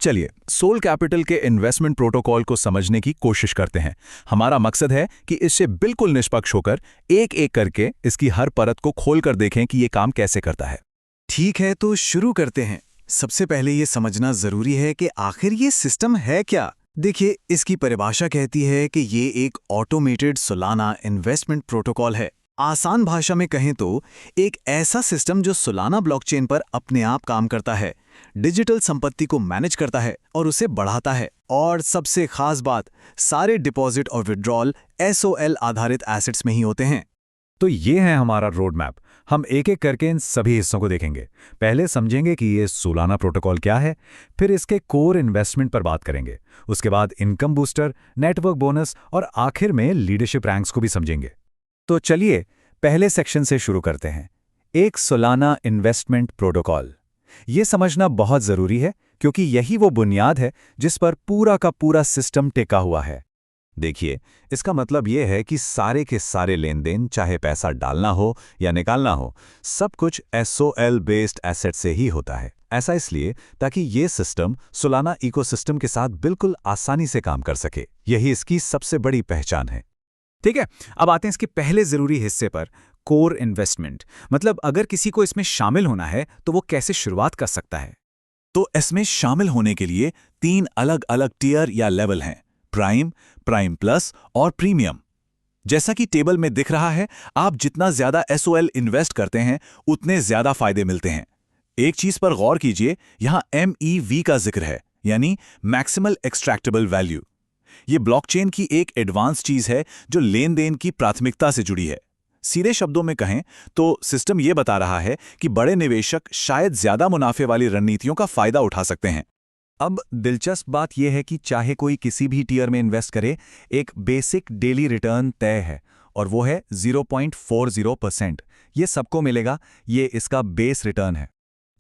चलिए soul capital के investment protocol को समझने की कोशिश करते हैं। हमारा मकसद है कि इससे बिल्कुल निष्पक्ष होकर एक एक करके इसकी हर परत को खोलकर देखें कि ये काम कैसे करता है। ठीक है, तो शुरू करते हैं। सबसे पहले ये समझना जरूरी है कि आखिर ये सिस्टम है क्या। देखिए, इसकी परिभाषा कहती है कि ये एक ऑटोमेटेड सोलाना इन्वेस्टमेंट प्रोटोकॉल है। आसान भाषा में कहें तो एक ऐसा सिस्टम जो सोलाना ब्लॉकचेन पर अपने आप काम करता है, डिजिटल संपत्ति को मैनेज करता है और उसे बढ़ाता है। और सबसे खास बात, सारे डिपॉजिट और विड्रॉल SOL आधारित एसेट्स में ही होते हैं। तो ये है हमारा रोड मैप। हम एक एक करके इन सभी हिस्सों को देखेंगे। पहले समझेंगे कि ये सोलाना प्रोटोकॉल क्या है, फिर इसके कोर इन्वेस्टमेंट पर बात करेंगे, उसके बाद इनकम बूस्टर, नेटवर्क बोनस और आखिर में लीडरशिप रैंक्स को भी समझेंगे। तो चलिए पहले सेक्शन से शुरू करते हैं, एक सोलाना इन्वेस्टमेंट प्रोटोकॉल। ये समझना बहुत ज़रूरी है क्योंकि यही वो बुनियाद है जिस पर पूरा का पूरा सिस्टम टिका हुआ है। देखिए, इसका मतलब ये है कि सारे के सारे लेन देन, चाहे पैसा डालना हो या निकालना हो, सब कुछ SOL बेस्ड एसेट से ही होता है। ऐसा इसलिए ताकि ये सिस्टम सोलाना इकोसिस्टम के साथ बिल्कुल आसानी से काम कर सके। यही इसकी सबसे बड़ी पहचान है। ठीक है, अब आते हैं इसके पहले जरूरी हिस्से पर, कोर इन्वेस्टमेंट। मतलब अगर किसी को इसमें शामिल होना है तो वो कैसे शुरुआत कर सकता है। तो इसमें शामिल होने के लिए 3 अलग अलग टियर या लेवल हैं: प्राइम, प्राइम प्लस और प्रीमियम। जैसा कि टेबल में दिख रहा है, आप जितना ज्यादा SOL इन्वेस्ट करते हैं उतने ज्यादा फायदे मिलते हैं। एक चीज पर गौर कीजिए, यहां MEV का जिक्र है, यानी मैक्सिमल एक्सट्रैक्टेबल वैल्यू। ये ब्लॉकचेन की एक एडवांस चीज है जो लेन देन की प्राथमिकता से जुड़ी है। सीधे शब्दों में कहें तो सिस्टम ये बता रहा है कि बड़े निवेशक शायद ज्यादा मुनाफे वाली रणनीतियों का फायदा उठा सकते हैं। अब दिलचस्प बात यह है कि चाहे कोई किसी भी टियर में इन्वेस्ट करे, एक बेसिक डेली रिटर्न तय है और वो है 0.40%। ये सबको मिलेगा, ये इसका बेस रिटर्न है।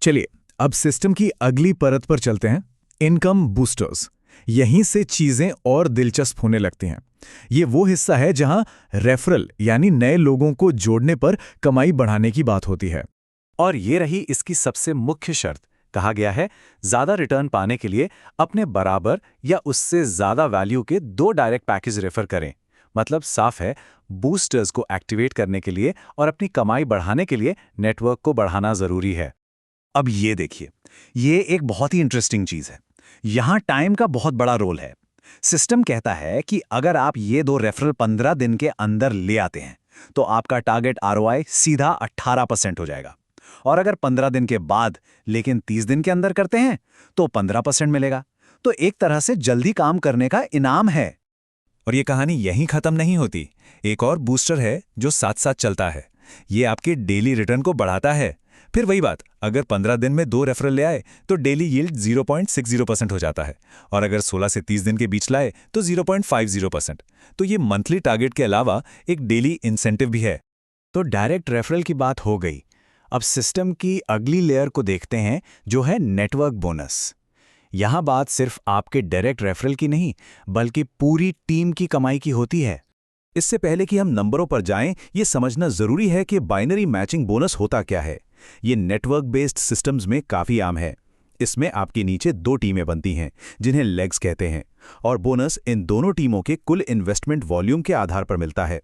चलिए अब सिस्टम की अगली परत पर चलते हैं, इनकम बूस्टर्स। यहीं से चीजें और दिलचस्प होने लगती हैं। ये वो हिस्सा है जहां रेफरल यानी नए लोगों को जोड़ने पर कमाई बढ़ाने की बात होती है। और ये रही इसकी सबसे मुख्य शर्त। कहा गया है, ज्यादा रिटर्न पाने के लिए अपने बराबर या उससे ज्यादा वैल्यू के 2 डायरेक्ट पैकेज रेफर करें। मतलब साफ है, बूस्टर्स को एक्टिवेट करने के लिए और अपनी कमाई बढ़ाने के लिए नेटवर्क को बढ़ाना जरूरी है। अब ये देखिए, ये एक बहुत ही इंटरेस्टिंग चीज है। यहां टाइम का बहुत बड़ा रोल है। सिस्टम कहता है कि अगर आप ये 2 रेफरल 15 दिन के अंदर ले आते हैं तो आपका टारगेट ROI सीधा 18% हो जाएगा। और अगर 15 दिन के बाद लेकिन 30 दिन के अंदर करते हैं तो 15% मिलेगा। तो एक तरह से जल्दी काम करने का इनाम है। और ये कहानी यहीं खत्म नहीं होती। एक और बूस्टर है जो साथ साथ चलता है। ये आपके डेली रिटर्न को बढ़ाता है। फिर वही बात, अगर 15 दिन में 2 रेफरल ले आए तो डेली यील्ड 0.60% हो जाता है, और अगर 16 से 30 दिन के बीच लाए तो 0.50%। तो ये मंथली टारगेट के अलावा एक डेली इंसेंटिव भी है। तो डायरेक्ट रेफरल की बात हो गई। अब सिस्टम की अगली लेयर को देखते हैं, जो है नेटवर्क बोनस। यहां बात सिर्फ आपके डायरेक्ट रेफरल की नहीं, बल्कि पूरी टीम की कमाई की होती है। इससे पहले कि हम नंबरों पर जाएं, ये समझना जरूरी है कि बाइनरी मैचिंग बोनस होता क्या है। ये नेटवर्क बेस्ड सिस्टम्स में काफी आम है। इसमें आपके नीचे 2 टीमें बनती हैं जिन्हें लेग्स कहते हैं, और बोनस इन दोनों टीमों के कुल इन्वेस्टमेंट वॉल्यूम के आधार पर मिलता है।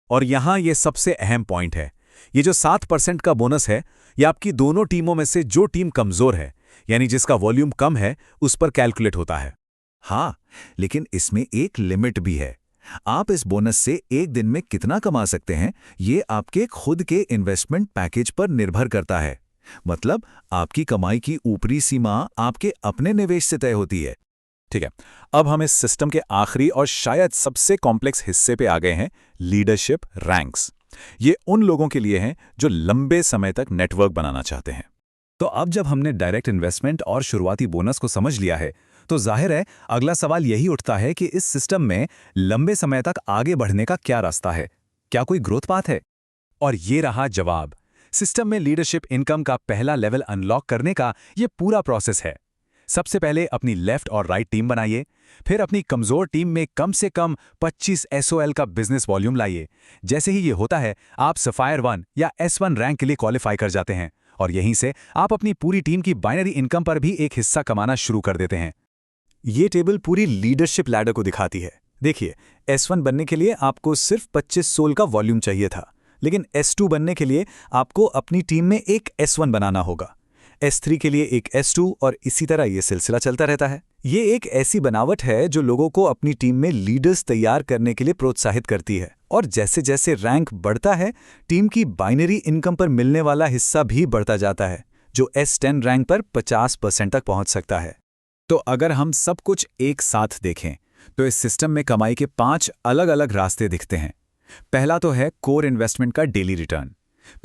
और यहां ये सबसे अहम पॉइंट है, ये जो 7% का बोनस है, ये आपकी दोनों टीमों में से जो टीम कमजोर है, यानी जिसका वॉल्यूम कम है, उस पर कैलकुलेट होता है। हाँ, लेकिन इसमें एक लिमिट भी है। आप इस बोनस से एक दिन में कितना कमा सकते हैं, ये आपके खुद के इन्वेस्टमेंट पैकेज पर निर्भर करता है। मतलब आपकी कमाई की ऊपरी सीमा आपके अपने निवेश से तय होती है। ठीक है, अब हम इस सिस्टम के आखिरी और शायद सबसे कॉम्प्लेक्स हिस्से पे आ गए हैं, लीडरशिप रैंक्स। ये उन लोगों के लिए हैं जो लंबे समय तक नेटवर्क बनाना चाहते हैं। तो अब जब हमने डायरेक्ट इन्वेस्टमेंट और शुरुआती बोनस को समझ लिया है, तो जाहिर है अगला सवाल यही उठता है कि इस सिस्टम में लंबे समय तक आगे बढ़ने का क्या रास्ता है, क्या कोई ग्रोथ पाथ है? और ये रहा जवाब। सिस्टम में लीडरशिप इनकम का पहला लेवल अनलॉक करने का ये पूरा प्रोसेस है। सबसे पहले अपनी लेफ्ट और राइट टीम बनाइए, फिर अपनी कमजोर टीम में कम से कम 25 SOL का बिजनेस वॉल्यूम लाइए। जैसे ही ये होता है, आप सफायर 1 या S1 रैंक के लिए क्वालिफाई कर जाते हैं, और यहीं से आप अपनी पूरी टीम की बाइनरी इनकम पर भी एक हिस्सा कमाना शुरू कर देते हैं। ये टेबल पूरी लीडरशिप लैडर को दिखाती है। देखिए, S1 बनने के लिए आपको सिर्फ 25 सोल का वॉल्यूम चाहिए था, लेकिन S2 बनने के लिए आपको अपनी टीम में एक S1 बनाना होगा, S3 के लिए एक S2 और इसी तरह ये सिलसिला चलता रहता है। ये एक ऐसी बनावट है जो लोगों को अपनी टीम में लीडर्स तैयार करने के लिए प्रोत्साहित करती है, और जैसे जैसे रैंक बढ़ता है, टीम की बाइनरी इनकम पर मिलने वाला हिस्सा भी बढ़ता जाता है, जो S10 रैंक पर 50% तक पहुंच सकता है। तो अगर हम सब कुछ एक साथ देखें तो इस सिस्टम में कमाई के 5 अलग अलग रास्ते दिखते हैं। पहला तो है कोर इन्वेस्टमेंट का डेली रिटर्न,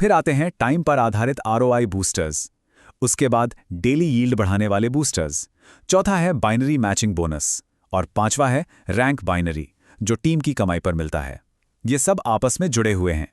फिर आते हैं टाइम पर आधारित ROI बूस्टर्स, उसके बाद डेली यील्ड बढ़ाने वाले बूस्टर्स, चौथा है बाइनरी मैचिंग बोनस, और पांचवा है रैंक बाइनरी, जो टीम की कमाई पर मिलता है। ये सब आपस में जुड़े हुए हैं।